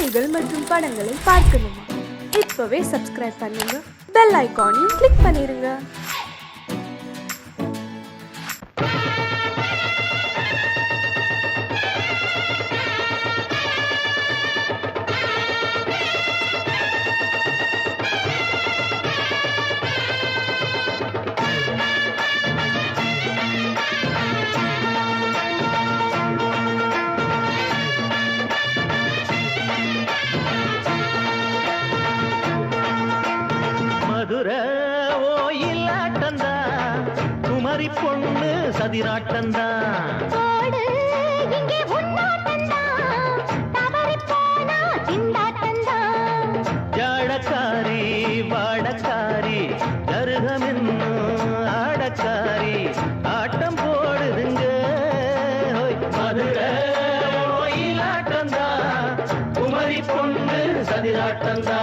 செய்திகள் மற்றும் படங்களை பார்க்கணுமா? இப்பவே சப்ஸ்கிரைப் பண்ணுங்க, பெல் ஐகானையும் கிளிக் பண்ணிருங்க. குமரி பொண்ணு சதிராட்டந்தா ஜாடக்காரி வாடக்காரி கருகமென்னு ஆடக்காரி ஆட்டம் போடுதுங்க. மதுரை ஆட்டந்தா குமரி பொண்ணு சதிராட்டந்தா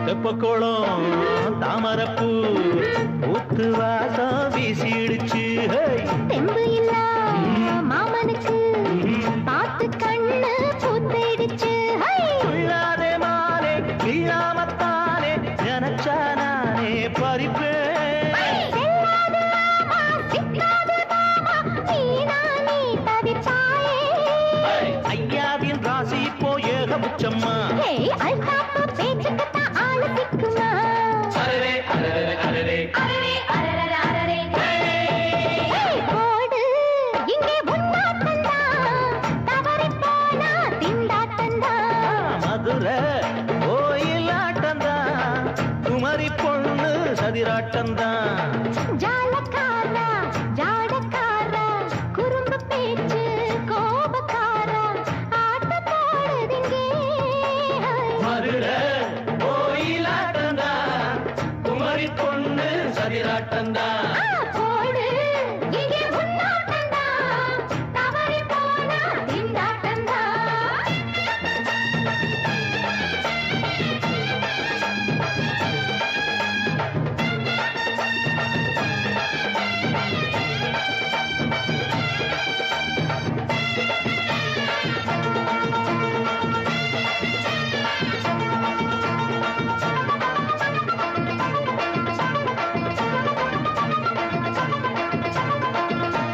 தெப்பக்குளம் தாமரப்பூ ஊத்து வாசம் வீசிடுச்சு. தெம்பு இல்ல மாமனுக்கு பாத்து கண்ணு பூத்திடுச்சு. உள்ளாதே மாலே இல்லாமத்தானே நினைச்சா நானே பறிப்பேன். ஐயாவின் ராசி இப்போ ஏகபட்சம்மா. மதுரை கோயிலாட்டந்தா குமரி பொண்ணு சதிராட்டந்தா ஜாலக்காரா ஜாடக்காரா குறும்பு பேச்சு கோபக்காரா ஆட்ட போடுதிங்க. மதுரை கோயிலாட்டந்தா குமரி பொண்ணு சதிராட்டந்தா போடு இங்கே உன்னாட்டந்தா தவறி போனா திண்டாட்டந்தா.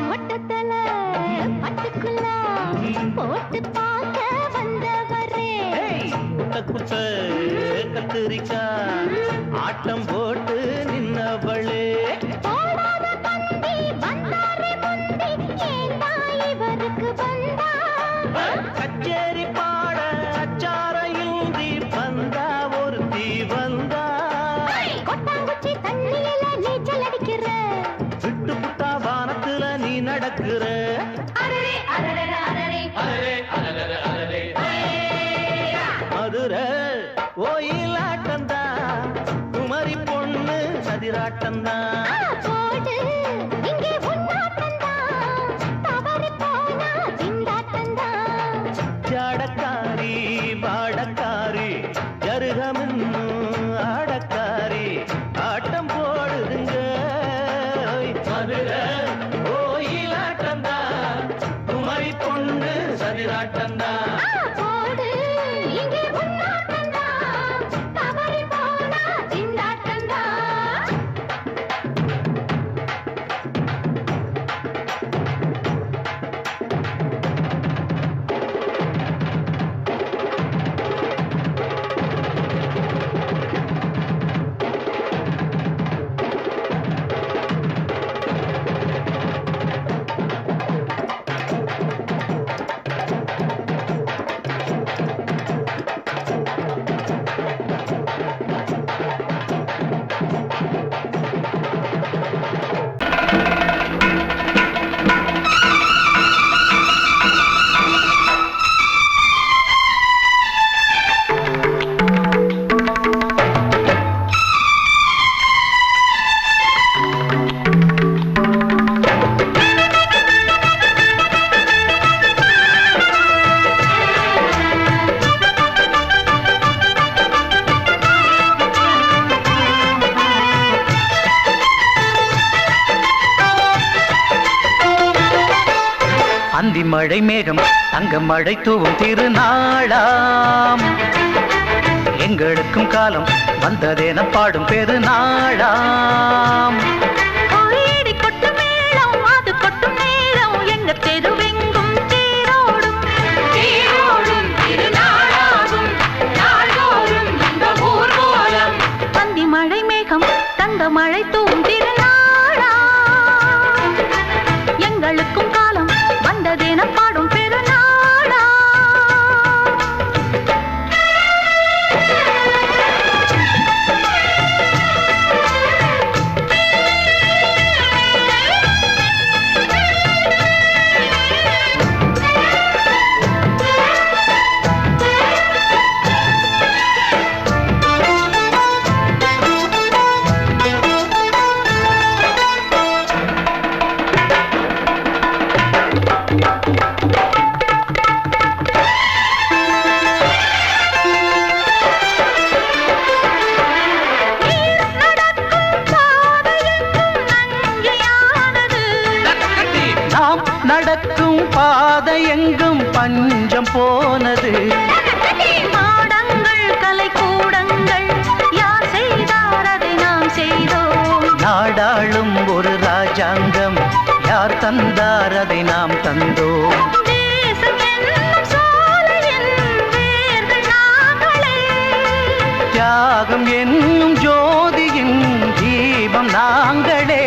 மொட்டத்தல பட்டுக்குள்ள போட்டு பார்க்க வந்தவரே. குட்ட கத்திரிக்கா ஆட்டம் போட்டு நின்னவளே. போடாத பந்தி வந்தாரே முந்தி ஏண்டா இவருக்கு வந்தா. கச்சேரி பாட அச்சார இந்தி வந்தா ஒருத்தி வந்தா. கொட்டாங்குச்சி தண்ணியில நீச்சல் அடிக்கிற விட்டு புட்டா வானத்துல நீ நடக்கிற. மதுரை கோயிலாட்டந்தா குமரி பொண்ணு சதிராட்டந்தா போடு இங்கே உன்னாட்டந்தா தவறி போனா திண்டாட்டந்தா. ஜாடக்காரி வாடக்காரி ஜருகமென்னு ஆடக்காரி ஆட்டம் போடுதுங்க. மதுரை கோயிலாட்டந்தா குமரி பொண்ணு சதிராட்டந்தா போடு இங்கே உன்னாட்டந்தா தவறி போனா திண்டாட்டந்தா. மழை மேகம் தங்க மழை தூவும் திருநாளாம் எங்களுக்கும் காலம் வந்ததென பாடும் பெருநாளாம் கோயிடி கொட்டு மேளம் அது கொட்டும் நேரம் எங்க தெருவெங்கும் தேரோடும் தேரோடும் திருநாளாகும் நாள்தோறும் இந்த ஊர்வலம் பந்தி மழை மேகம் தங்க மழை தூவும் திருநாளா எங்களுக்கும் காலம் வந்ததென பாடும் பெருநாளா நடக்கும் பாதை எங்கும் பஞ்சம் போனது மாடங்கள் கலை கூடங்கள் யார் செய்தார் அதை நாம் செய்தோம் நாடாளும் ஒரு ராஜாங்கம் யார் தந்தார் அதை நாம் தந்தோம் தேசம் என்னும் சோலையின் வேர்கள் நாங்களே தியாகம் என்னும் ஜோதியின் தீபம் நாங்களே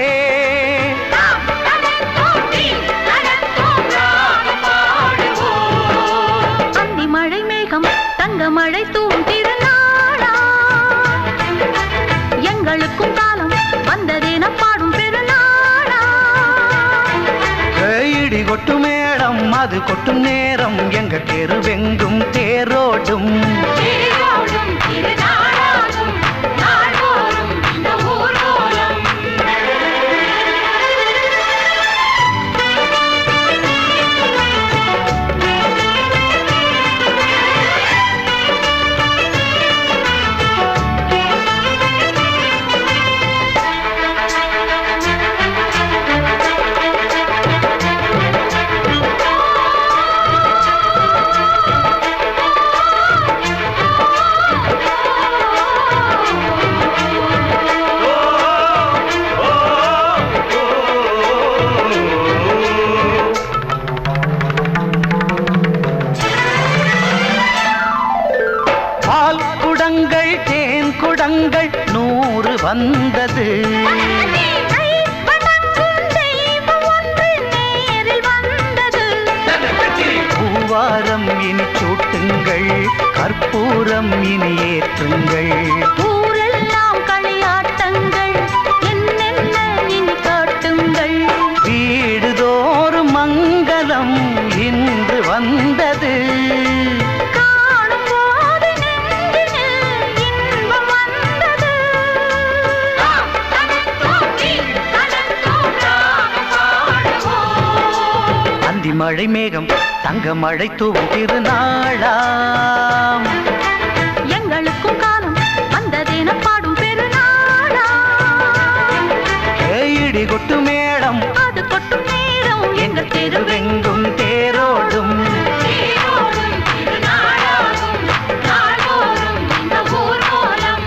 தங்க மழை தூவும் திருநாளா எங்களுக்கும் காலம் வந்ததென பாடும் பெருநாளா இடி கொட்டு மேடம் அது கொட்டும் நேரம் எங்க தெருவெங்கும் தேரோடும் தேரோடும் திருநாளாகும் நாள்தோறும் இந்த ஊர்வலம் தேன் குடங்கள் 100 வந்தது பூவாரம் இனி சூட்டுங்கள் கற்பூரம் இனி ஏற்றுங்கள் ஊரெல்லாம் களியாட்டங்கள் என்னென்ன இனி காட்டுங்கள் வீடுதோறும் மங்களம் இன்று வந்தது மழை மேகம் தங்க மழை தூவும் திருநாளாம் எங்களுக்கும் காலம் வந்ததென பாடும் பெருநாளா இடி கொட்டு மேளம் அது கொட்டும் நேரம் எங்க தெருவெங்கும் தேரோடும் திருநாளாகும் நாள்தோறும் இந்த ஊர்வலம்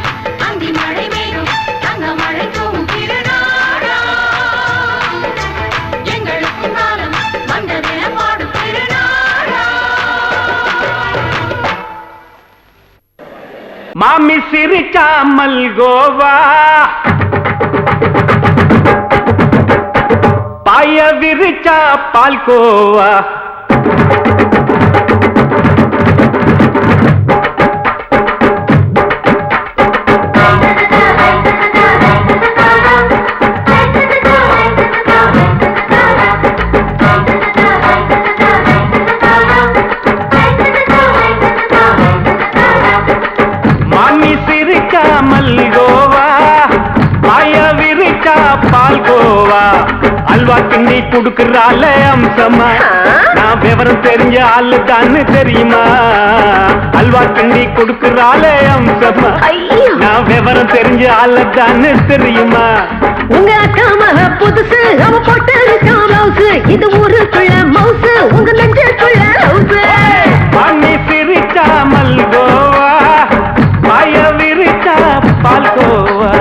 அந்தி மழை மேகம் தங்க மழை தூவும் திருநாளா எங்களுக்கும் காலம் வந்ததென பாடும் பெருநாளா மாமி சிரிச்சா மல்கோவா பாய விரிச்சா பால்கோவா அல்வா கிண்டி குடுக்கறால அம்சமா நான் விவரம் தெரிஞ்ச ஆளு தான்னு தெரியுமா அல்வா கிண்டி குடுக்கறால அம்சமா நான் விவரம் தெரிஞ்ச ஆளு தான்னு தெரியுமா உங்க அக்கா மக புதுசு அவ போட்டு பிளவுஸ் இது ஊருக்குள்ள மவுசு உங்க நெஞ்சுக்குள்ள ஹவுஸ் பண்ணி சிரிச்சா மல்கோவா பாய விரிச்சா பால்கோவா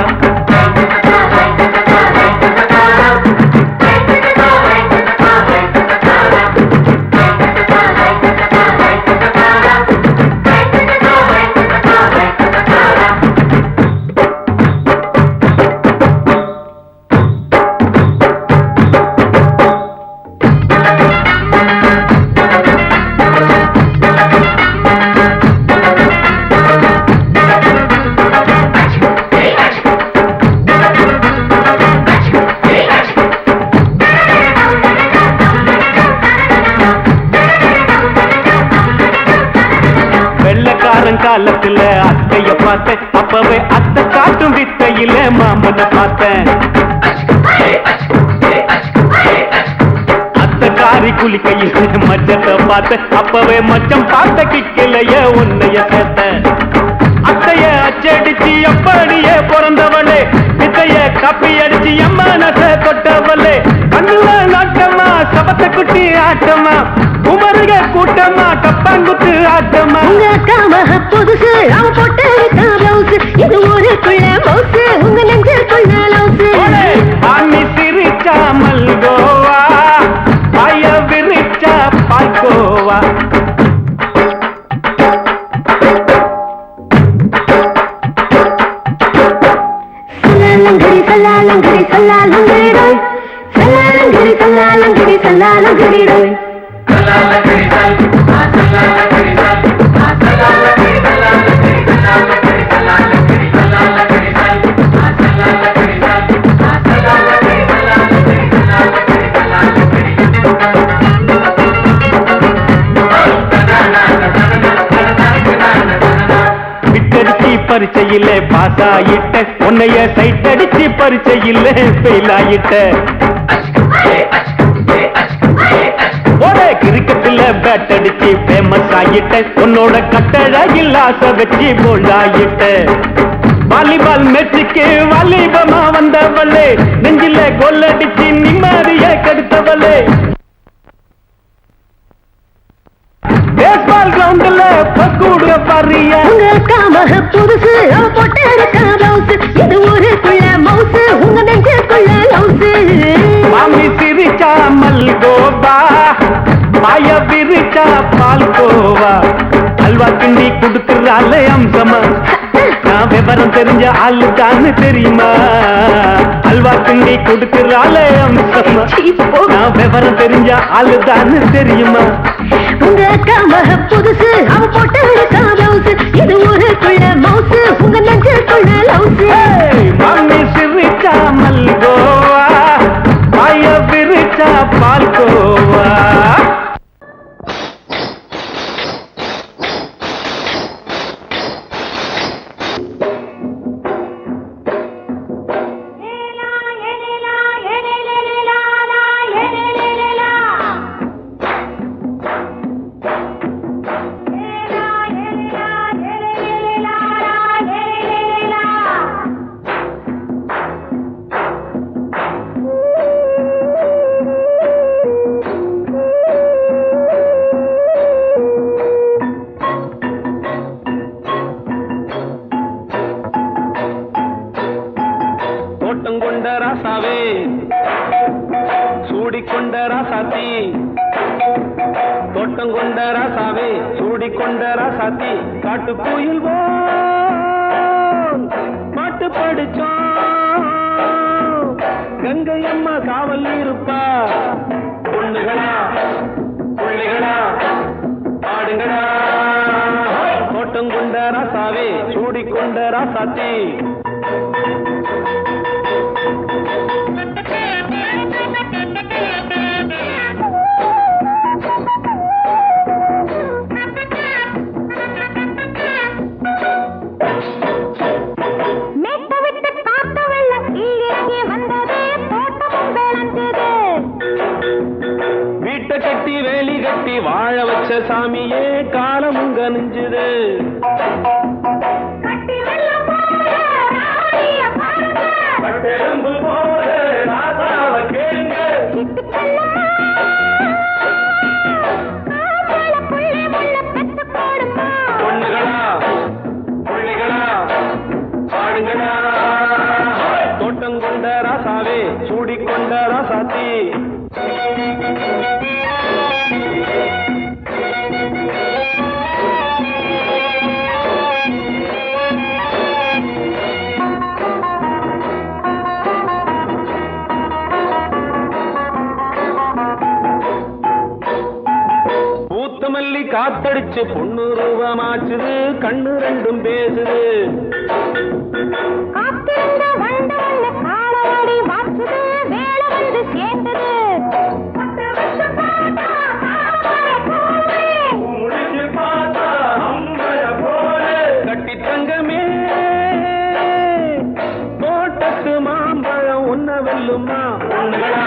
காலத்துல அத்தைய பார்த்தேன் அப்பவே அத்தை காட்டும் வித்தையில மாமனை பார்த்தேன் அத்தை காரி குளிக்கையில் மச்சத்தை பார்த்தேன் அப்பவே மச்சம் பார்த்த கிக்கலைய உன்னைய சேர்த்த அத்தைய அச்சடிச்சு அப்படியே பிறந்தவளே வித்தைய காப்பி அடிச்சு எம்மனச தொட்டவளே கண்ணுல நாட்டமா சபத்தை குட்டி ஆட்டமா உமருக கூட்டமா கப்பாங்குத்து ஆட்டமா உங்க அக்கா மக புதுசு அவ போட்டு பிளவுஸ் இது ஊருக்குள்ள மவுசு உங்க நெஞ்சுக்குள்ள லவுஸ் ஆமி சிரிச்சா மல்கோவா பாய விரிச்சா பால்கோவா சல்லாலங்கடி சல்லாலங்கடி சல்லாலங்கடி சல்லாலங்கடி சல்லாலங்கடி பரிச்சையில பாஸ் ஆயிட்ட உன்னைய சைட் அடிச்சு பரிச்சையில ஃபெயில் ஆயிட்ட ஒரே கிரிக்கெட்ல பேட் அடிச்சு ஃபேமஸ் ஆயிட்ட உன்னோட கட்டழகில் ஆசை வச்சு போல்ட் ஆயிட்ட வாலிபால் மேட்சுக்கு வாலிபமா வந்தவளே நெஞ்சில கோல் அடிச்சு நிம்மதிய கெடுத்தவளே பேஸ்பால் கிரவுண்ட்ல பக்கூடுக பாரியா உங்க அக்கா மக புதுசு அவ போட்டு பிளவுஸ் இது ஊருக்குள்ள மவுசு உங்க நெஞ்சுக்குள்ள லவுஸ் மாமி சிரிச்சா மல்கோவா பாய விரிச்சா பால்கோவா அல்வா கிண்டி குடுக்கறாளே அம்சமா நான் விவரம் தெரிஞ்ச ஆளு தான் தெரியுமா அல்வா கிண்டி குடுக்கறாளே அம்சமா நான் விவரம் தெரிஞ்ச ஆளு தான் தெரியுமா உங்க அக்கா மக புதுசு அவ போட்டு பிளவுஸ் இது ஊருக்குள்ள மவுசு உங்க நெஞ்சுக்குள்ள லவுஸ் மாமி சிரிச்சா மல்கோவா பாய விரிச்சா பால்கோவா தோட்டங்கொண்ட ராசாவே சூடிக்கொண்ட ராசாத்தி தோட்டங்கொண்ட ராசாவே சூடிக்கொண்ட ராசாத்தி காட்டு கோயில் பாட்டு படிச்சோம் கங்கை அம்மா காவல் இருப்பா பொண்ணுகளா பிள்ளைகளா பாடுங்களா தோட்டங்கொண்ட ராசாவே சூடிக்கொண்ட ராசாத்தி வீட்டை கட்டி வேலி கட்டி வாழ வச்ச சாமியே காலமுங்க நெஞ்சுது பட்டெலும்பு போல கண்ணடிச்சு பொண்ணு ரூபமாச்சுது கண்ணு ரெண்டும் பேசுது காத்திருந்த வண்டவல்ல காலவாடி வாச்சுது வேலை வந்து சேர்ந்தது கட்டி தங்கமே தோட்டத்து மாம்பழம் உன்ன வெல்லுமா பொண்ணுகளா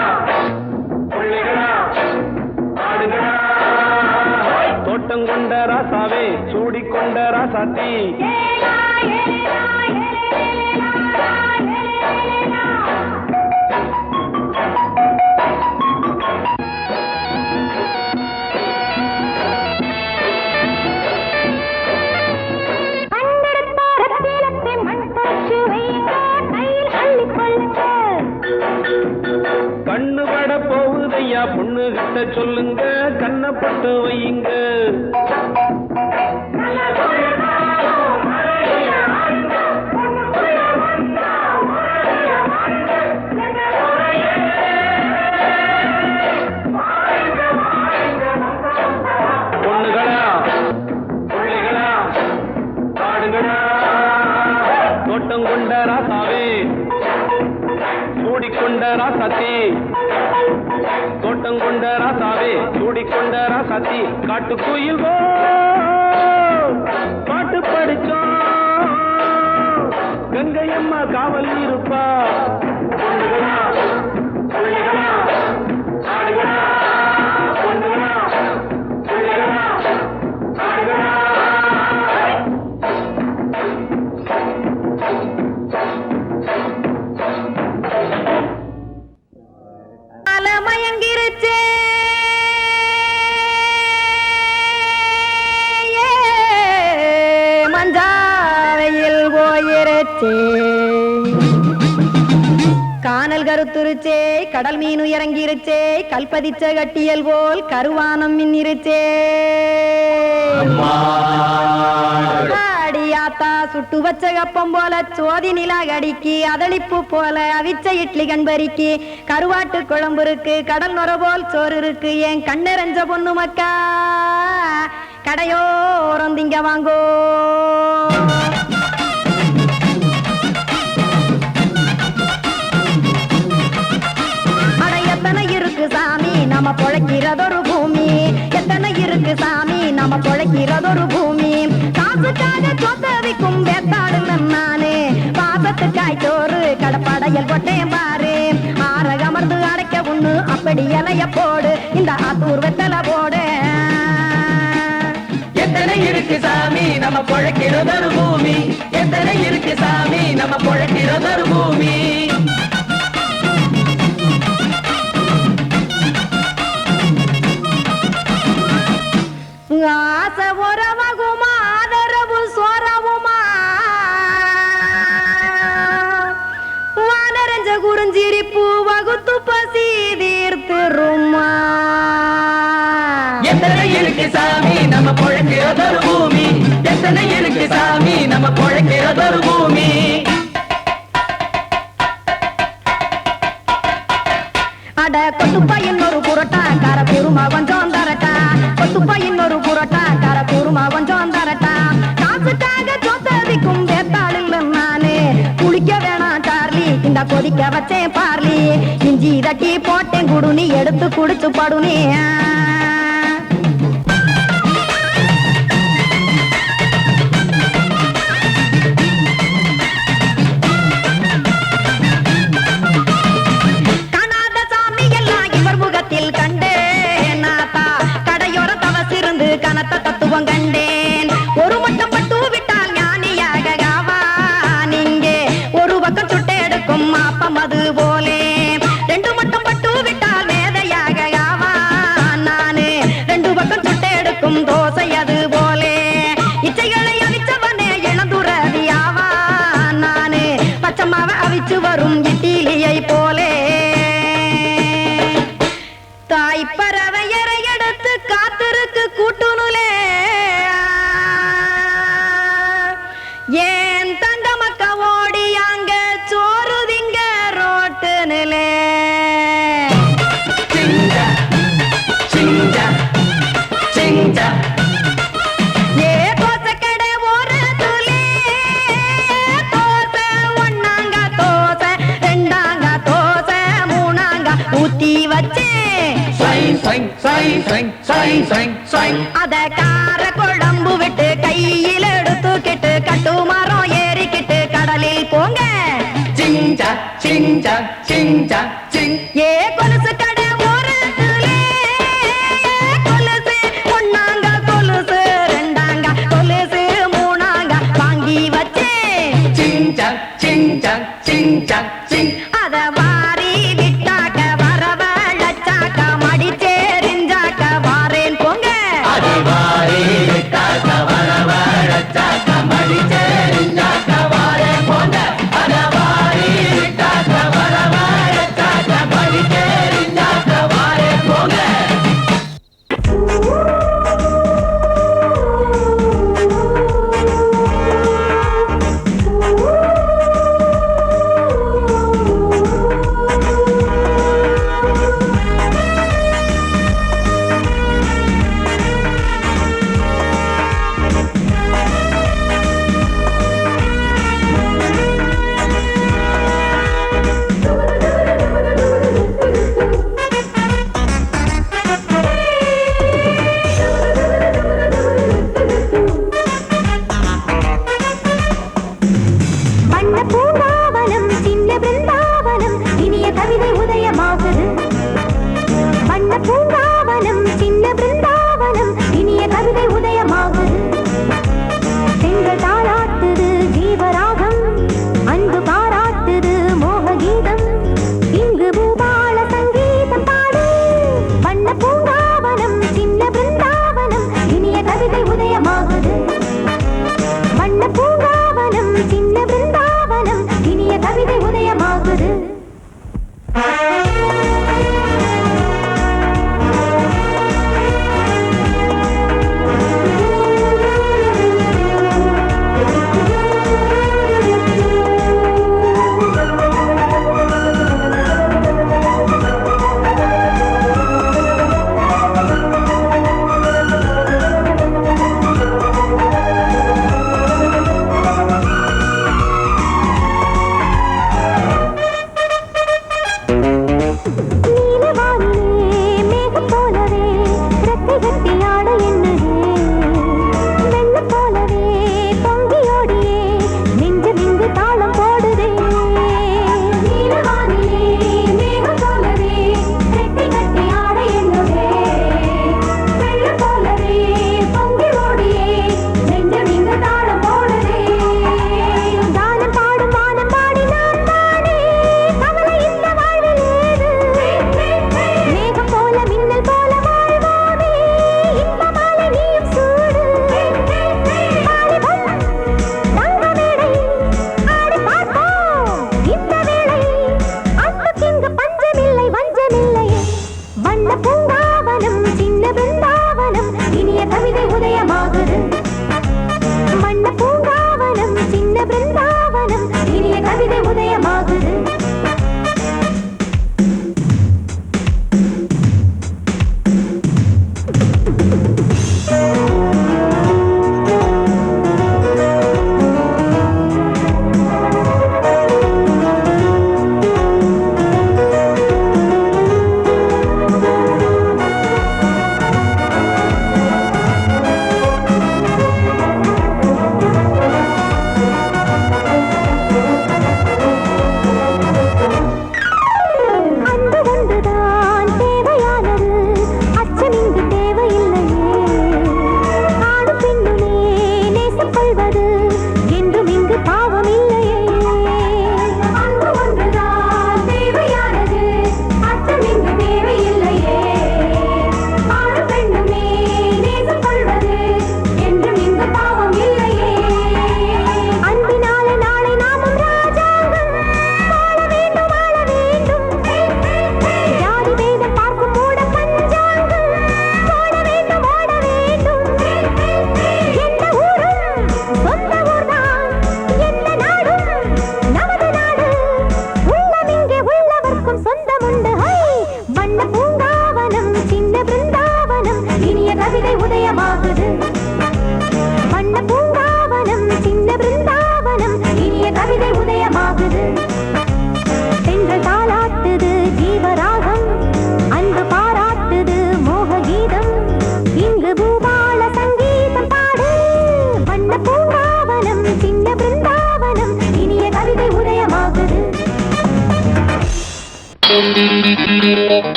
பிள்ளைகளா ஆடுகளா தோட்டம் கொண்ட ராசாவே சூடிக்கொண்ட ராசாத்தி கண்ணு பட போகுதையா பொண்ணு கிட்ட சொல்லுங்க கண்ணப்பட்டு வையுங்க பொண்ணுகளா பிள்ளைகளா ஆடுகளா தோட்டம் கொண்ட ராசாவே சூடிக்கொண்ட ராசாத்தி தோட்டம் கொண்ட ராசாவே சூடிக்கொண்ட ராசாத்தி காட்டுக்குயில் பாட்டு படிச்சோம் கங்கையம்மா காவல் இருப்பா பொண்ணுகளா பிள்ளைகளா ஆடுகளா பொண்ணுகளா பிள்ளைகளா ஆடுகளா மயங்கிருச்சே மஞ்சாவையில் போயிருச்சே கானல் கருத்துருச்சே கடல் மீன் இறங்கிருச்சே கல்பதிச்ச கட்டியல் போல் கருவானம் மின்னிருச்சே ஆத்தா சுட்டு வச்ச கப்பம் போல சோதி நிலா கடிக்கு அதளிப்பு போல அவிச்ச இட்லி கண்பறிக்கு கருவாட்டு குழம்பு இருக்கு கடல் நுர போல் சோறு இருக்கு என் கண்ணெரஞ்ச பொண்ணு மக்கா கடையோரம் திங்க வாங்கோ எத்தனை இருக்கு சாமி நம்ம பொழைக்கிறதொரு பூமி எத்தனை இருக்கு சாமி நம்ம பொழைக்கிறதொரு பூமி காசுக்காக சொத்தவிக்கும் வேத்தாடு நானே பாசத்துக்காய் சோறு கடப்படையல் கொட்டேன் பாரு ஆற அமர்ந்து அடைக்க ஒண்ணு அப்படி இலைய போடு இந்த ஆத்தூர் வெத்தலை போடு எத்தனை இருக்கு சாமி நம்ம பொழைக்கிறதொரு பூமி எத்தனை இருக்கு சாமி நம்ம பொழைக்கிறதொரு பூமி ஆசை உறவகுமா ஆதரவு சோறவுமா வானரஞ்ச குறிஞ்சிரிப்பு வகுத்து பசி தீர்த்துருமா எத்தனை இருக்கு சாமி நம்ம பொழைக்கிறதொரு பூமி எத்தனை இருக்கு சாமி நம்ம பொழைக்கிறதொரு பூமி அட கொத்துப்பா இன்னொரு புரோட்டா கார பெருமா கொஞ்சம் தரட்டா கொத்துப்பா இன்னொரு புரோட்டா கார பெருமா கொஞ்சம் தரட்டா காசுக்காக சொத்ததிக்கும் வேத்தாளில் நானே குளிக்க வேணாம் சார்லி இந்த கொதிக்க வச்சேன் பார்லி இஞ்சி தட்டி போட்டேன் குடுனி எடுத்து குடிச்சு படுனி கனத்த தத்துவம் கண்டேன் ஒரு மட்டம் பட்டு விட்டால் ஞானியாக நீங்கே ஒரு பக்கம் சுட்டு எடுக்கும் மாப்பம் அது போலே ரெண்டு மட்டம் பட்டு விட்டால் மேதையாக நானு ரெண்டு பக்கம் சுட்டு எடுக்கும் தோசை அது போலே இச்சைகளை அவிச்சவனே இளந்துறவியாவா நானு பச்சமாவ அவிச்சு வரும் இட்டிலியை போலே தாய் பறவையரை எடுத்து காத்திருக்கு கூட்டுனுலே அத கார குழம்பு விட்டு கையில் எடுத்துக்கிட்டு கட்டுமரம் ஏறிக்கிட்டு கடலில் போங்க ஏ கொலுசு கடை ஓரத்திலே கொலுசு ஒண்ணாங்க கொலுசு ரெண்டாங்க கொலுசு மூணாங்க வாங்கி வச்சேன் அத வாரி விட்டாக்க வரவழைச்சாக்க மடிச்சேரிஞ்சாக்க வாரேன் போங்க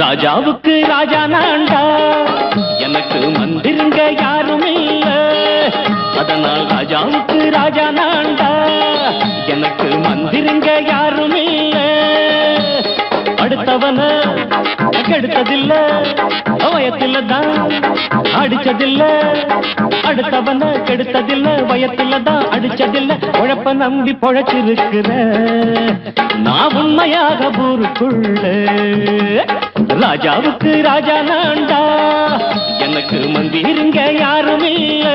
ராஜாவுக்கு ராஜா நான்டா, எனக்கு மந்திருங்க யாரும் இல்ல. அதனால் ராஜாவுக்கு ராஜா நான்டா, எனக்கு மந்திருங்க யாரும் இல்ல. அடுத்தவன கெடுத்ததில்ல, வயத்தில தான் அடிச்சதில்ல. அடுத்தவன கெடுத்ததில்ல, வயத்தில தான் அடிச்சதில்ல. உழப்ப நம்பி பொழைச்சிருக்கிற நான் உண்மையாக ஊருக்குள்ள. ராஜாவுக்கு ராஜா நான்டா, எனக்கு மந்திருங்க யாரும் இல்ல.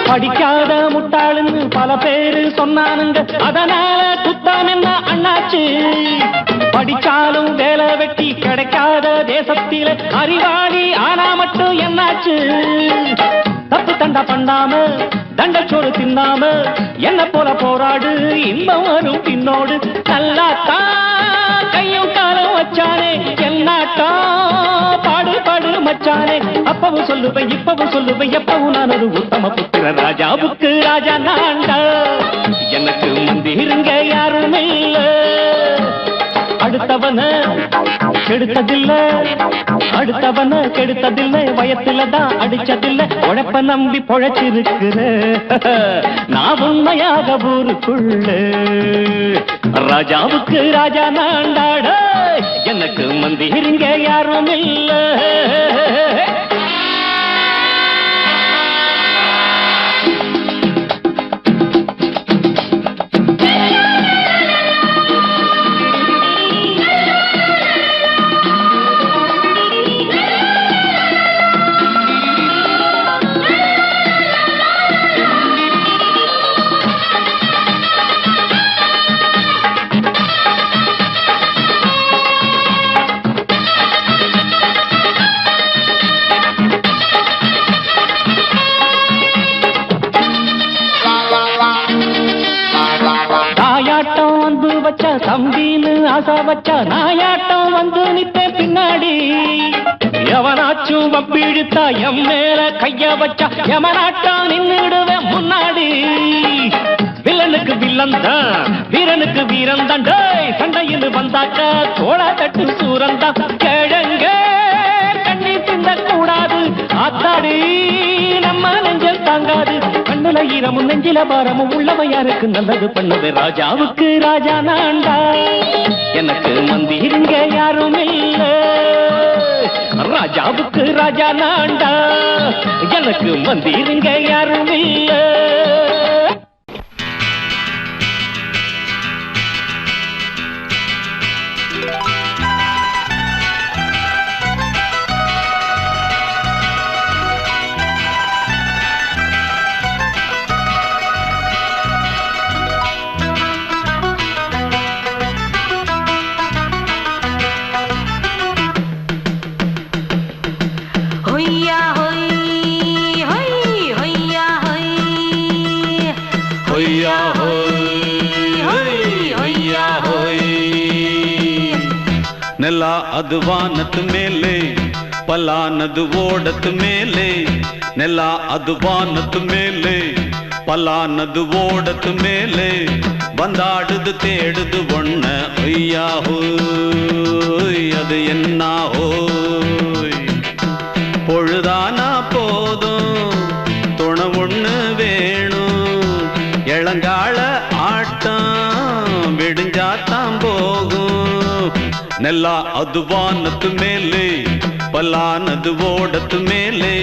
படிக்காத முட்டாளுன்னு பல பேரு சொன்னானுங்க, அதனால குத்தம் என்ன அண்ணாச்சு. படிச்சாலும் வேலை வெட்டி கிடைக்காத தேசத்தில அறிவாளி ஆனா மட்டும் என்னாச்சு. தப்பு தண்டா பண்ணாம தண்டச்சோறு தின்னாம என்ன போல போராடு, இன்பம் வரும் பின்னோடு. நல்லாத்தான் கையும் காலம் வச்சானே, என்னாட்டா பாடு பாடு மச்சானே. அப்பவும் சொல்லுவேன் இப்பவும் சொல்லுவேன், எப்பவும் நான் ஒரு உத்தம புத்திர. ராஜாவுக்கு ராஜா நான்டா, எனக்கு மந்திருங்க யாரும் இல்ல. அடுத்தவன கெடுத்ததில்ல, அடுத்தவன கெடுத்ததில்ல, வயத்தில தான் அடிச்சதில்ல. உழைப்ப நம்பி பொழைச்சிருக்கிற நான் உண்மையாக ஊருக்குள்ள. ராஜாவுக்கு ராஜா நான்டாட, எனக்கு மந்திருங்க யாரும் இல்ல. தம்பின்னு ஆசா வச்சா நாயாட்டம் வந்து நித்தே பின்னாடி. எவனாச்சும் வப்பிழுத்தா எம் மேல கைய வச்சா எவனாட்டம் நின்னுடுவேன் முன்னாடி. வில்லனுக்கு வில்லன் தான், வீரனுக்கு வீரன் தான். சண்டையில் வந்தாக்க தோள தட்டு சூரன் தான். கிழங்க கண்ணி தின்ன கூடாது, ஆத்தாடி நம்ம நெஞ்சல் தாங்காது. கண்ணுல ஈரமும் நெஞ்சில பாரமும் உள்ளவன் யாருக்கு நல்லது பண்ணுது. ராஜாவுக்கு ராஜா நான்டா, எனக்கு மந்திருங்க யாரும் இல்ல. ராஜாவுக்கு ராஜா நான்டா, எனக்கு மந்திருங்க யாரும் இல்ல. ನೆಲ ಅದು ವಾನದ ಮೇಲೆ, ಪಲಾನದು ಓಡದ ಮೇಲೆ. ನೆಲ ಅದು ವಾನದ ಮೇಲೆ, ಪಲಾನದು ಓಡದ ಮೇಲೆ. ಬಂದಾಡುದು தேடுது ஒண்ண ஒய்யா ஹோய், அது என்ன ஹோய். பொழுதானா போதும் துணை ஒண்ணு வேணும். இளங்கால ஆட்டம் விடுஞ்சாத்தான் போகும். ನೆಲ ಅದು ವಾನದ ಮೇಲೆ, பல்லானது ஓடத்து மேலே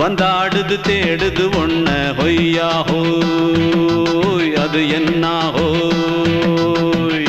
வந்தாடுது தேடுது ஒன்ன ஹொய்யா ஹோய் அது என்ன ஹோய்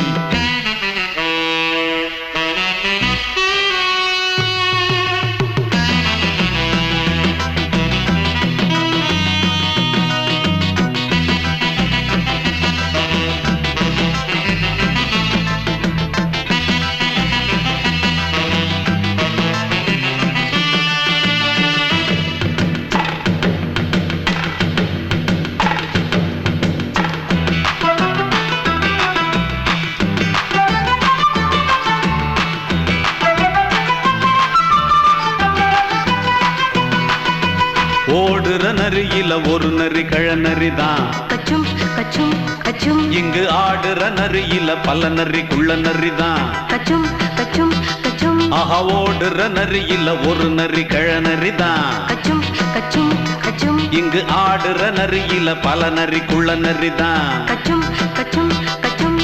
ஓடுற நரியில ஒரு நரி கழநரிதான் கச்சும் கச்சும் கச்சும் இங்கு ஆடுற நரியில பல நரி குள்ள நரிதான் கச்சும் கச்சும் கச்சும் ஆஹா ஓடுற நரியில ஒரு நரி கழநரிதான் கச்சும் கச்சும் கச்சும் இங்கு ஆடுற நரியில பல நரி குள்ள நரிதான் கச்சும் கச்சும் கச்சும்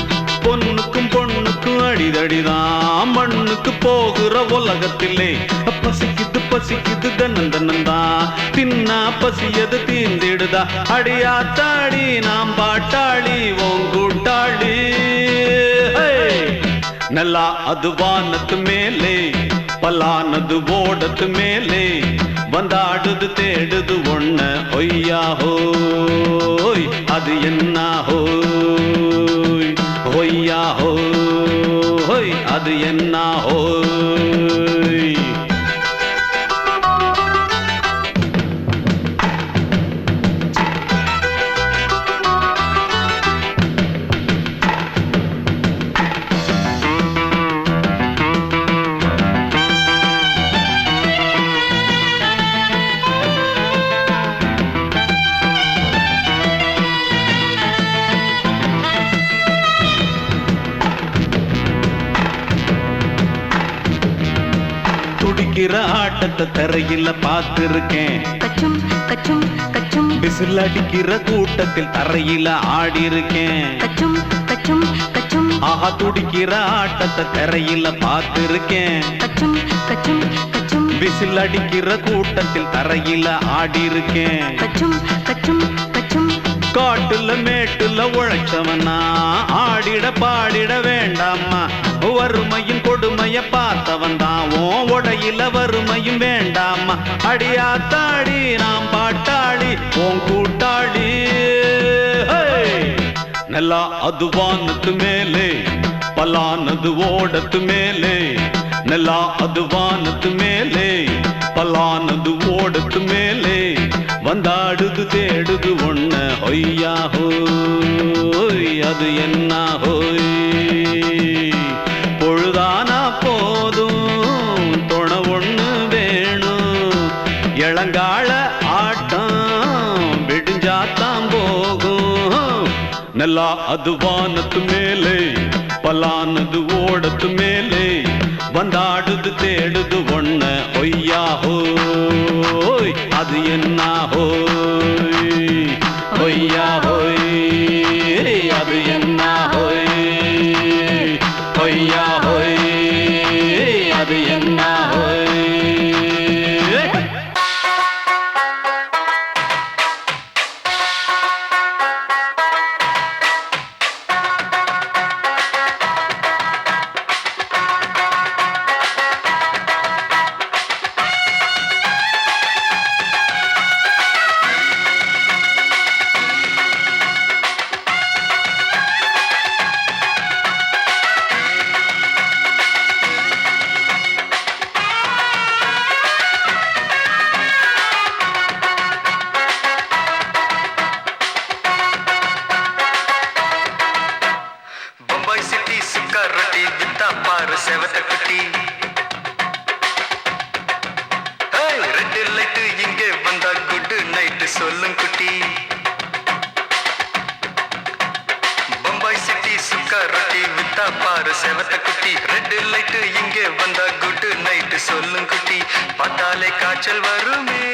பொண்ணுக்கும் பொண்ணுக்கும் அடிதடிதான் மண்ணுக்கு போகிற உலகத்திலே பசிக்குது பசிக்குது தன்னந்தனந்தான் தின்னா பசியது தீர்ந்திடுதா அடியாத்தாடி நாம் பாட்டாளி ஓங்கூட்டாளி நல்லா அது வானத்து மேலே பல்லானது ஓடத்து மேலே வந்தாடுது தேடுது ஒன்ன ஒய்யா ஹோய் அது என்ன ஹோய் ஒய்யா ஹோய் அது என்ன ஹோய் துடிக்கிற ஆட்டத்தை தரையில பார்த்திருக்கேன் கச்சும் கச்சும் கச்சும் விசில் அடிக்கிற கூட்டத்தில் தரையில ஆடி இருக்கேன் கச்சும் கச்சும் கச்சும் ஆஹா துடிக்கிற ஆட்டத்தை தரையில பார்த்திருக்கேன் கச்சும் கச்சும் கச்சும் விசில் அடிக்கிற கூட்டத்தில் தரையில ஆடி இருக்கேன் கச்சும் கச்சும் கச்சும் காட்டுல மேட்டுல உழைச்சவனா ஆடிட பாடிட வேண்டாமா வறுமையின் கொடுமைய பார்த்தவன் தான் ஓ உடையில வறுமையும் வேண்டாமா அடியாத்தாடி நாம் பாட்டாளி ஓன் கூட்டாளி நல்லா அது வானத்து மேலே பல்லானது ஓடத்து மேலே நல்லா அது வானத்து மேலே பல்லானது ஓடத்து மேலே வந்தாடுது தேடுது ஒன்ன ஹொய்யா ஹோய் அது என்ன ஹோய் பொழுதானா போதும் துணை ஒண்ணு வேணும் இளங்கால ஆட்டம் விடிஞ்சாத்தான் போகும் நல்லா அது வானத்து மேலே பல்லானது ஓடத்து மேலே வந்தாடுது தேடுது ஒன்ன ஒய்யா ஹோய் அது என்ன ஹோய் ஒய்யா ஹோய் அது என்ன ஹோய் ஒய்யா ஹோய் அது என்ன ஹோய் செவத்த குட்டி ரெட் லைட் இங்கே வந்தா குட் நைட் சொல்லும் குட்டி பம்பாய் சிட்டி சுக்கா ரொட்டி வித்தா பாரு செவத்த குட்டி ரெட் லைட் இங்கே வந்தா குட் நைட் சொல்லும் குட்டி பார்த்தாலே காய்ச்சல் வருமே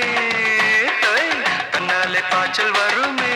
தன்னாலே பாய்ச்சல் வருமே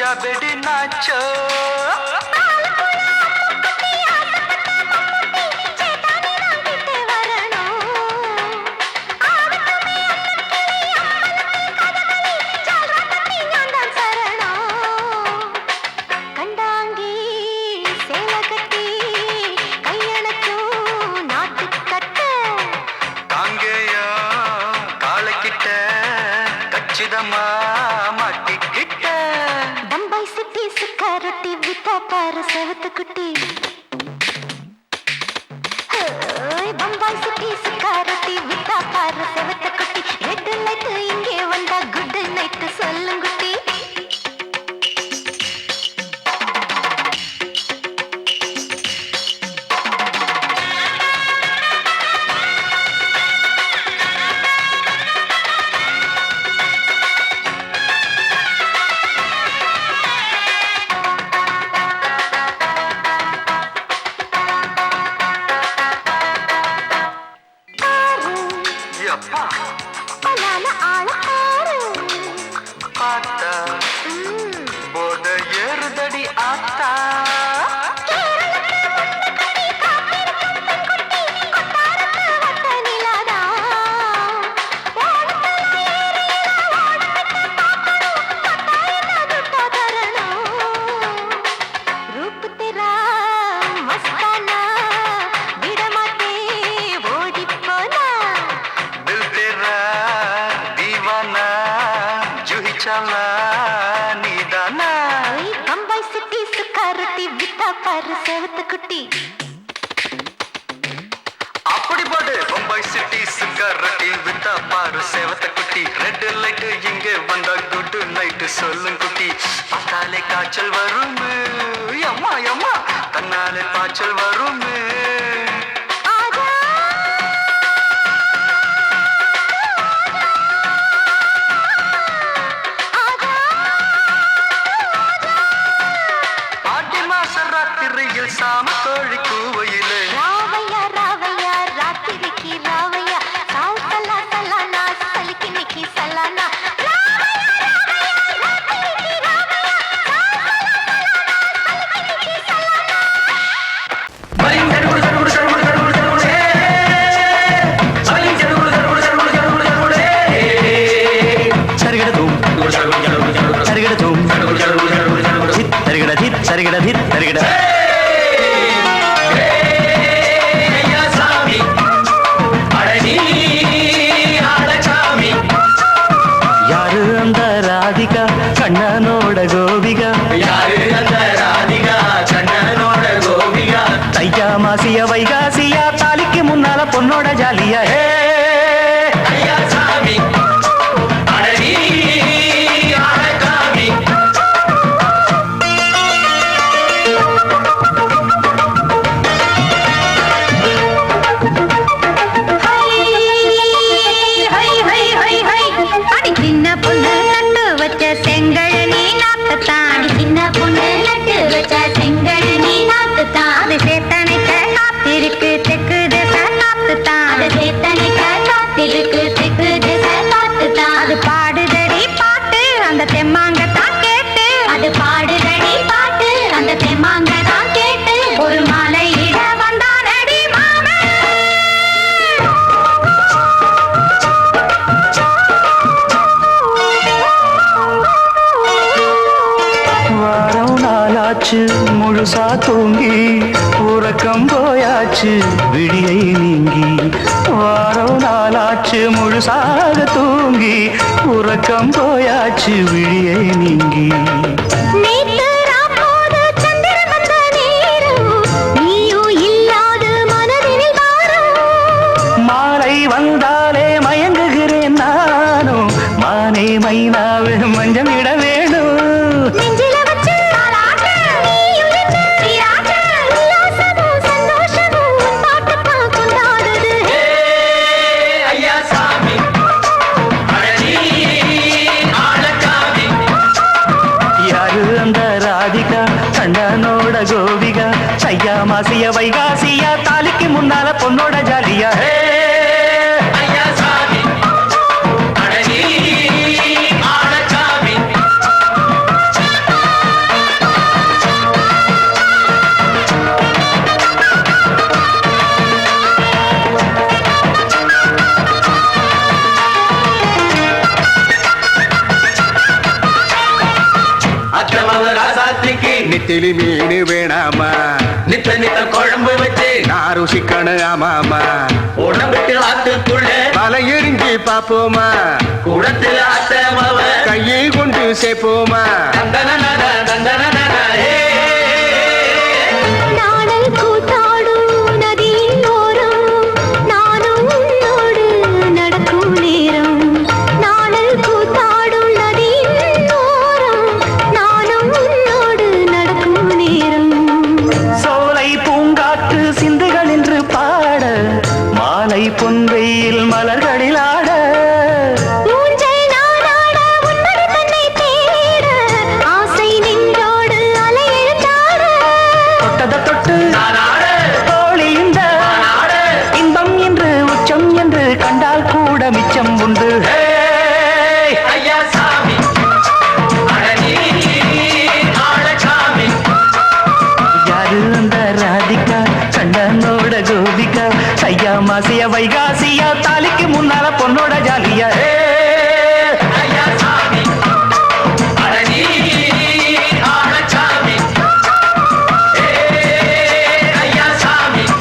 பூஜா பெடி நாச்சோ மாட்டிக்கிட்ட பம்பாய் சிட்டி சுக்கா ரொட்டி வித்தா பாரு செவத்து குட்டி பம்பாய் சிட்டி சுக்கா ரொட்டி வித்தா பாரு செவத்து குட்டி ரெட் லைட் இங்கே வந்தா குட் நைட் சொல்லுங்குட்டி அப்படி போடு பம்பாய் சிட்டி சிகரெட்டி வித்தா பாரு சேவத்த குட்டி ரெட் லைட் இங்கே வந்தா குட் நைட் சொல்லும் குட்டி பார்த்தாலே காய்ச்சல் வரும் அம்மா அம்மா தன்னாலே பாய்ச்சல் வரும் சாம கோழி கூவையிலே ராவையா ராவையா ராத்திரிக்கு ராவையா சால் சலா சலானா சலிக்கு நிக்கி சலானா கண்ணனோட கோபிகா யாரு அந்த ராதிகா கண்ணனோட கோபிகா தையா மாசியா வைகாசியா தாலிக்கு முன்னால பொண்ணோட ஜாலியா ஐயா சாமி அடடி அடகாமி அடி சின்ன பொண்ணு நட்டு வச்ச செங்கழனி நாத்துத்தான் அடி சின்ன பொண்ணு நட்டு வச்ச செங்கழனி நாத்துத்தான் அது சேத்தனைக்க காத்திருக்கு தெற்கு திச காத்துத்தான் அது சேத்தனைக்க காத்திருக்கு தெற்கு திச காத்துத்தான் அது பாடுதடி பாட்டு அந்த தெம்மாங்கத்தான் கேட்டு அது பாடுதடி பாட்டு அந்த தெம்மாங்கத்தான் கேட்டு ஒரு மாலையிட வந்தானடி மாமே வாரம் நாளாச்சு முழுசா தூங்கி உறக்கம் போயாச்சு விடியை நீங்கி வாரம் நாளாச்சு முழுசாக தூங்கி உறக்கம் போயாச்சு விடியை நீங்கி மாலை வந்தாலே மயங்குகிறேன் நானும் மானே மைனாவே மஞ்சள் இட வேணும் கண்ணனோட கோபிகா ஐயா மாசிய வைகாசியா தாலிக்கு முன்னால பொண்ணோட ஜாலியா ஐயா சாமி அடனி ஆளச்சாமி நெத்திலி மீன் வேணாமா நித்த நித்த குழம்பு வச்சு நான் ருசிக்கணும் ஆமாமா உடம்புக்கு ஆத்துக்குள்ள பல எரிஞ்சு பாப்போமா குடத்துல அத்தமாவ கையை கொண்டு சேர்ப்போமா தந்தன தந்தன நாடல் கூத்தாடும் நதியின் ஓரம் நானும் உன்னோடு நடக்கும் நேரம் நாடல் கூத்தாடும் நதியின் ஓரம் நானும் உன்னோடு நடக்கும் நேரம் சோலை பூங்காற்று சிந்துகள் என்று பாட மாலை பொன்வெயில் மலர்களில் ஆட ஊஞ்சல் நானாட உன்னோடு தன்னை தேட ஆசை நின்றோடு அலையெழுந்தாட தொட்டத தொட்டு தோழி இந்த இன்பம் என்று உச்சம் என்று கண்டால் கூட மிச்சம் உண்டு ஐயா சாமி யாரு அந்த ராதிகா கண்டனோட கோபிகா சையா மாசிய வைகாசியா தாலிக்கு முன்னால பொண்ணோட ஜாலியா ஐயா சாமி ஐயா சாமி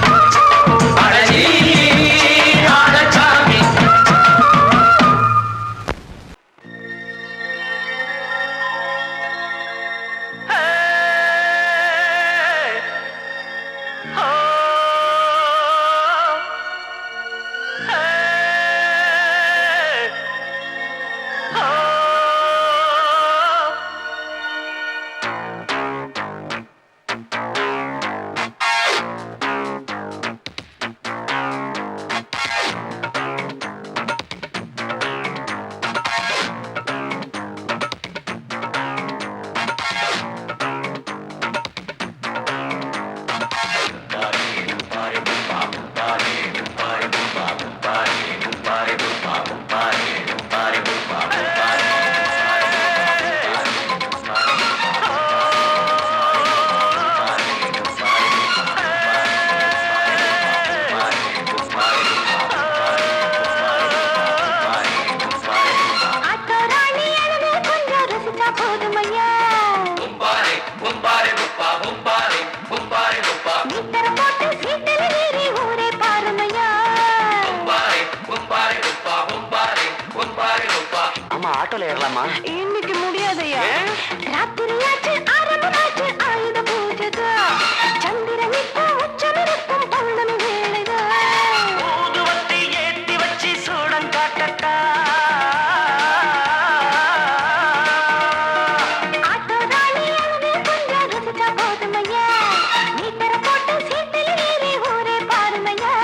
ஆட்டோல ஏறலாமா? இன்னைக்கு முடியாதையா ராத்திரியாச்சு ஆரம்பமாச்சு ஆயுத பூஜைதா சந்திரன் இப்போ உச்சமிருக்கும் பௌர்ணமி வேளைதா ஊதுவத்தி ஏத்தி வச்சு சூடம் காட்டட்டா ஆட்டோ ராணி அவனே கொஞ்சம் ருசிச்சா போதுமையா மீட்டர போட்டு சீட்டில் ஏறி ஊரே பாருமையா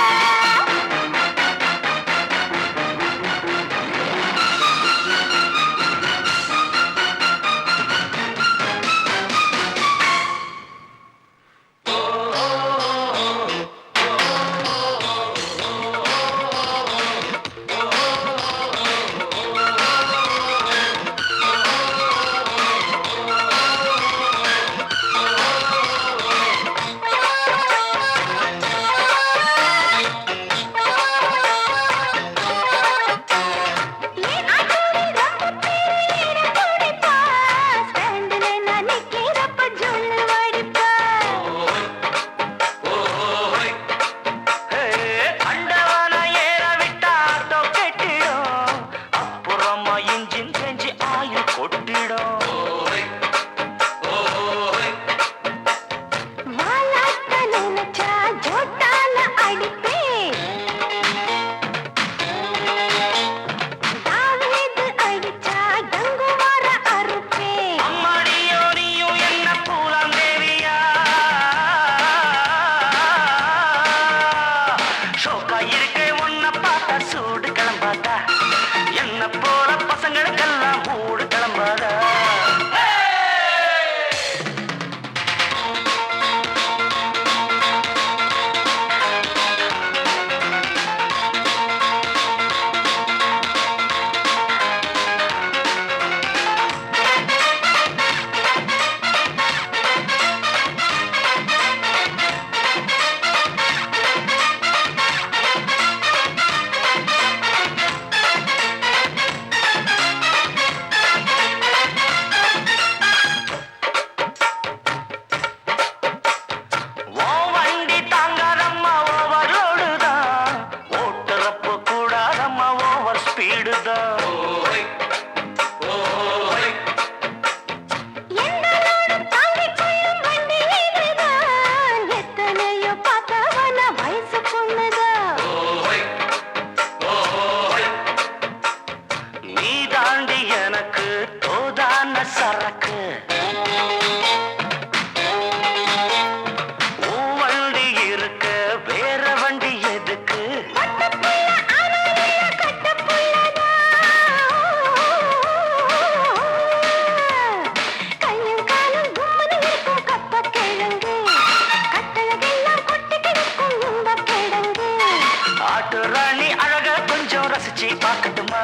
ராணி அழக கொஞ்சம் ரசிச்சு பார்க்கட்டுமா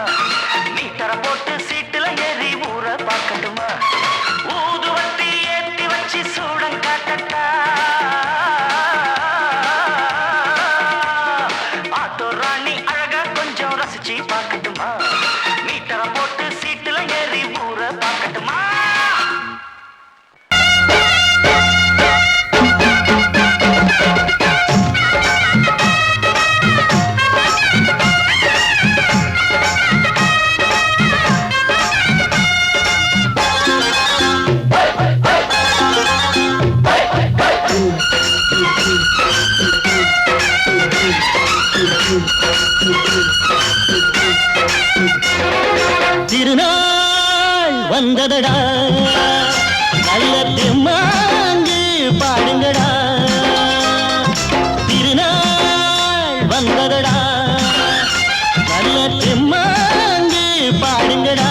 நீ தர போட்டு சீட்டுல ஏறி ஊற பார்க்கட்டுமா ஊதுவத்தி ஏத்தி வச்சு சூடம் காட்டட்டா ஆட்டோ ராணி அழக கொஞ்சம் ரசிச்சு பார்க்கட்டுமா நீ தர போட்டு சீட்டுல ஏறி ஊற பார்க்கட்டுமா திருநாள் வந்ததடா நல்ல தெம்மாங்கு பாடுங்கடா திருநாள் வந்ததடா நல்ல தெம்மாங்கு பாடுங்கடா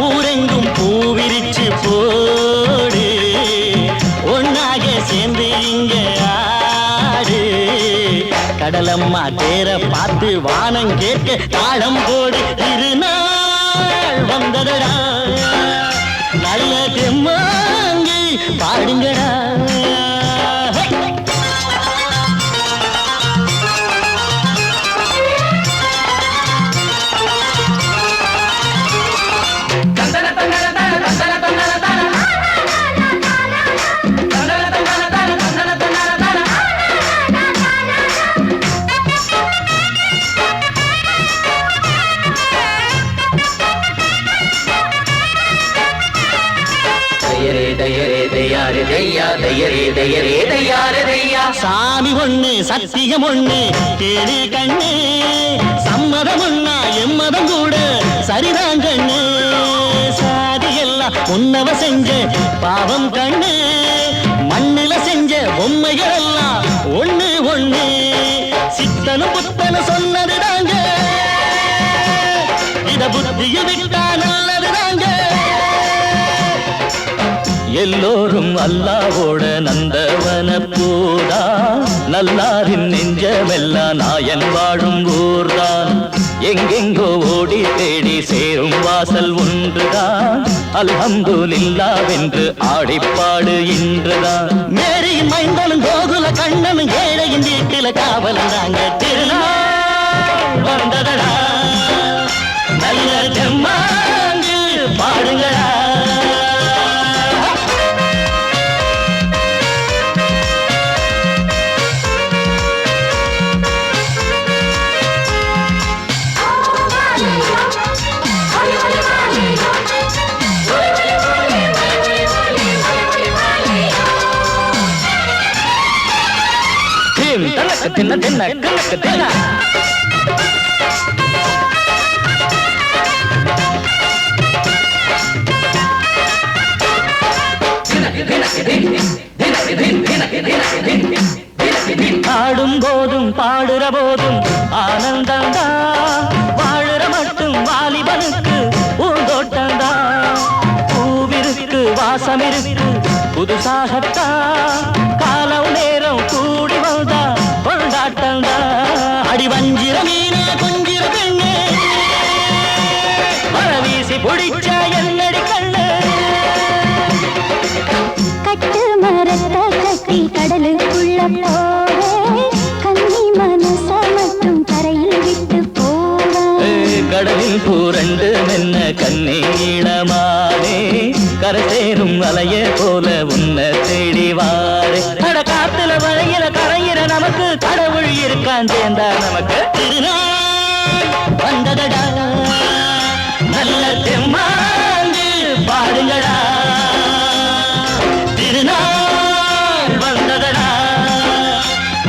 ஊரெங்கும் பூவிரிச்சு போடு ஒன்னாக சேர்ந்து இங்க ஆடு கடலம்மா தேர பார்த்து வானம் கேட்க தாளம் போடு திருநாள் வந்ததடா நல்ல தெம்மாங்கி பாடுங்கடா சாமி ஒண்ணு சத்தியம் ஒண்ணு கேடு கண்ணு சம்மதம் ஒண்ணா எம்மதம் கூட சரிதான் கண்ணு சாதி எல்லாம் உன்னவ செஞ்ச பாவம் கண்ணு மண்ணில செஞ்ச பொம்மைகள் எல்லாம் ஒண்ணு ஒண்ணு சித்தனும் புத்தனும் சொன்னதுதாங்க இத புத்திய விட்டா நல்லதுதாங்க எல்லோரும் அல்லாவோட நந்தவன பூதா நல்லாரின் நெஞ்சமெல்லாம் நாயன் வாழும் ஊர்தான் எங்கெங்கோ ஓடி தேடி சேரும் வாசல் ஒன்றுதான் அல்ஹம்துலில்லாஹ்வென்று ஆடிப்பாடு இன்றுதான் மேரியின் மைந்தனும் கோகுல கண்ணனும் ஏழையின் வீட்டில காவலந்தாங்க திருநாள் வந்ததடா நல்ல தெம்மாங்கு பாடுங்களா தின்ன தின்ன கணக்கு தின்ன ஆடும் போதும் பாடுற போதும் ஆனந்தந்தா வாழுற மட்டும் வாலிபனுக்கு பூந்தோட்டந்தா பூவிருக்கு வாசம் இருக்கு புதுசாகத்தா காலம் நேரம் கூடி வந்தா கொண்டாட்டந்தா அடி வஞ்சிர மீனே கொஞ்சிர பெண்ணே வீசி பிடிச்ச என்னடி கண்ணு கட்டு மரத்தை கட்டி கடலுக்குள்ள போவே கன்னி மனச மட்டும் கரையில் விட்டு போவே கடலில் பூரண்டு மென்ன கண்ணீளமானே கரை சேரும் அலைய போல உன்னை தேடி வாரே அட காத்துல வளையில கரையிற நமக்கு கடவுள் இருக்கான் சேர்ந்தா நமக்கு திருநாள் வந்ததடா நல்ல தெம்மாங்கு பாடுங்கடா திருநாள் வந்ததடா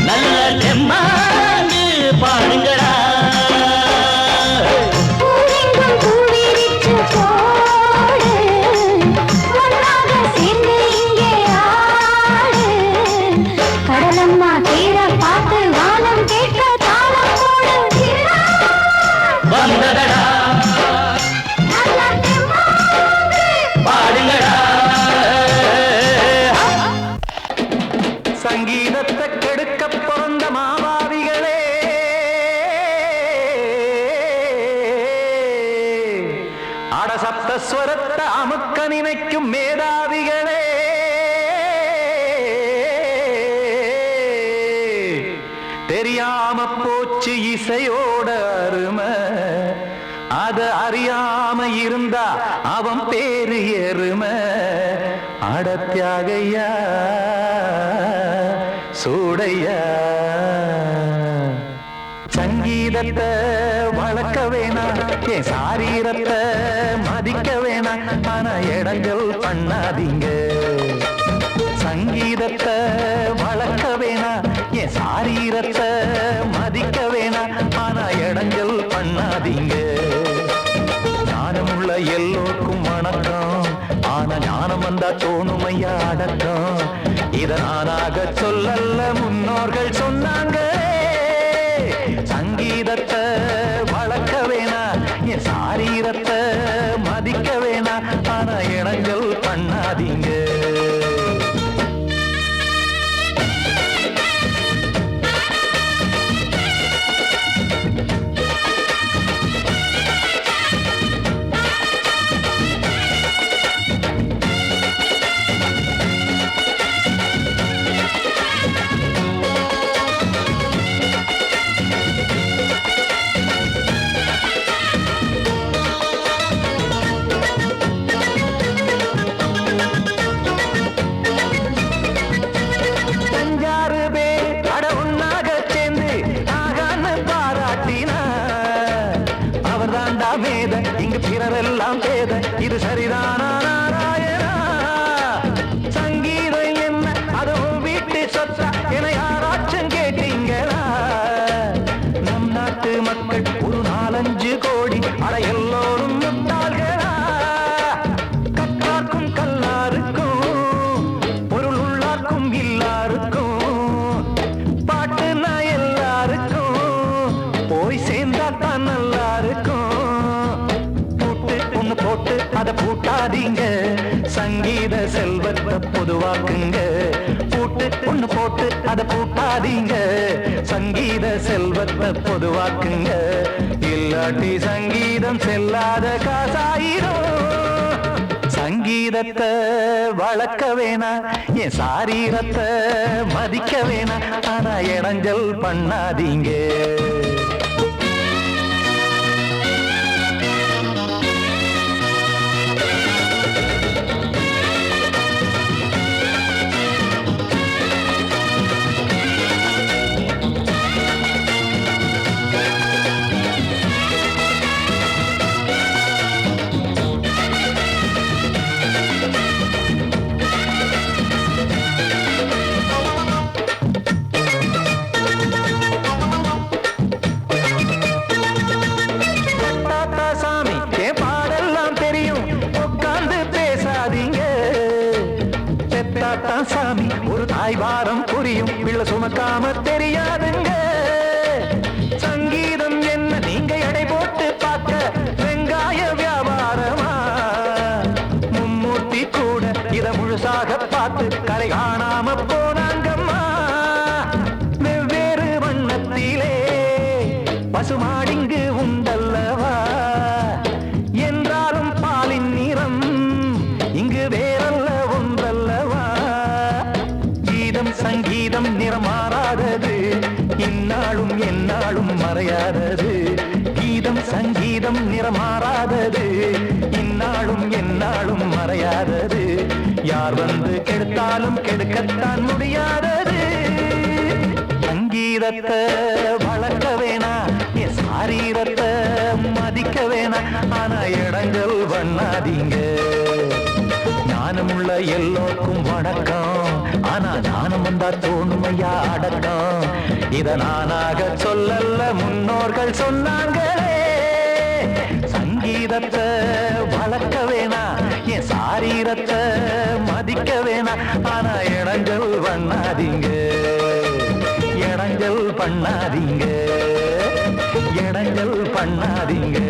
நல்ல தெம்மாங்கு பாடுங்கடா கடலம்மா தீர பார்த்து வானம் கேட்க தாளம் போடு வந்ததடா பாடுங்கடா சங்கீதத்தை கெடுக்க பிறந்த மாவாவிகள் தெரியாம போச்சு இசையோட அருமை அத அறியாம இருந்தா அவன் பேரு எருமை அடத்தியாகையா சூடையா சங்கீதத்தை வளர்க்க வேணாம் என் சாரீரத்தை மதிக்க வேணாம் ஆனா இடங்கள் பண்ணாதீங்க சங்கீதத்தை வளர்க்க வேணாம் என் சாரீரத்தை மதிக்க வேணாம் ஆனா இடங்கள் பண்ணாதீங்க ஞானமுள்ள எல்லோருக்கும் வணக்கம் ஆனா ஞானம் வந்தா தோணுமையா அடக்கம் இத நானாக சொல்லல்ல முன்னோர்கள் சொன்னாங்க சங்கீதத்தை வளர்க்க வேணா என் சாரீரத்தை மதிக்க வேணா ஆனா இடங்கள் பண்ணாதீங்க இங்கு பிறரெல்லாம் பேத இது சரிதானா நாராயணா சங்கீதம் என்ன அதுவும் வீட்டு சொத்தா என யாராச்சும் கேட்டீங்களா நம் நாட்டு மக்கள் ஒரு 4-5 கோடி அட எல்லோரும் முட்டாள்களா கற்றார்க்கும் கல்லாருக்கும் பொருள் உள்ளார்க்கும் இல்லாருக்கும் பாட்டுனா எல்லாருக்கும் போய் சேர்ந்தா தான் நல்லா இருக்கும் போட்டு அத பூட்டாதீங்க சங்கீத செல்வத்தை பொதுவாக்குங்க பூட்டு ஒண்ணு போட்டு அத பூட்டாதீங்க சங்கீத செல்வத்தை பொதுவாக்குங்க இல்லாட்டி சங்கீதம் செல்லாத காசாயிரும் சங்கீதத்தை வளர்க்க வேணா என் சாரீரத்தை மதிக்க வேணா ஆனா இடைஞ்சல் பண்ணாதீங்க சாமி ஒரு தாய் வாரம் புரியும் பிள்ளை சுமக்காம தெரியாதுங்க சங்கீதம் என்ன நீங்க எடை போட்டு பார்க்க வெங்காய வியாபாரமா மும்மூர்த்தி கூட இத முழுசாக பார்த்து கரை காணாம போனாங்கம்மா வெவ்வேறு வண்ணத்திலே பசுமாடிங்கு உண்டல்லவா என்றாலும் பாலின் நிறம் இங்கு வேறல்ல ஒன்றல்லவா சங்கீதம் நிறமாறாதது இந்நாளும் எந்நாளும் மறையாதது கீதம் சங்கீதம் நிறமாறாதது இந்நாளும் எந்நாளும் மறையாதது யார் வந்து கெடுத்தாலும் கெடுக்கத்தான் முடியாதது சங்கீதத்தை வளர்க்க வேணா என் சாரீரத்தை மதிக்க வேணா ஆனா இடங்கள் பண்ணாதீங்க ஞானமுள்ள எல்லோருக்கும் வணக்கம் ஆனா ஞானம் வந்தா தோணுமையா அடக்கம் இத நானாக சொல்லல்ல முன்னோர்கள் சொன்னாங்களே சங்கீதத்தை வளர்க்க வேணா என் சாரீரத்தை மதிக்க வேணா ஆனா இடங்கள் பண்ணாதீங்க இடங்கள் பண்ணாதீங்க இடங்கள் பண்ணாதீங்க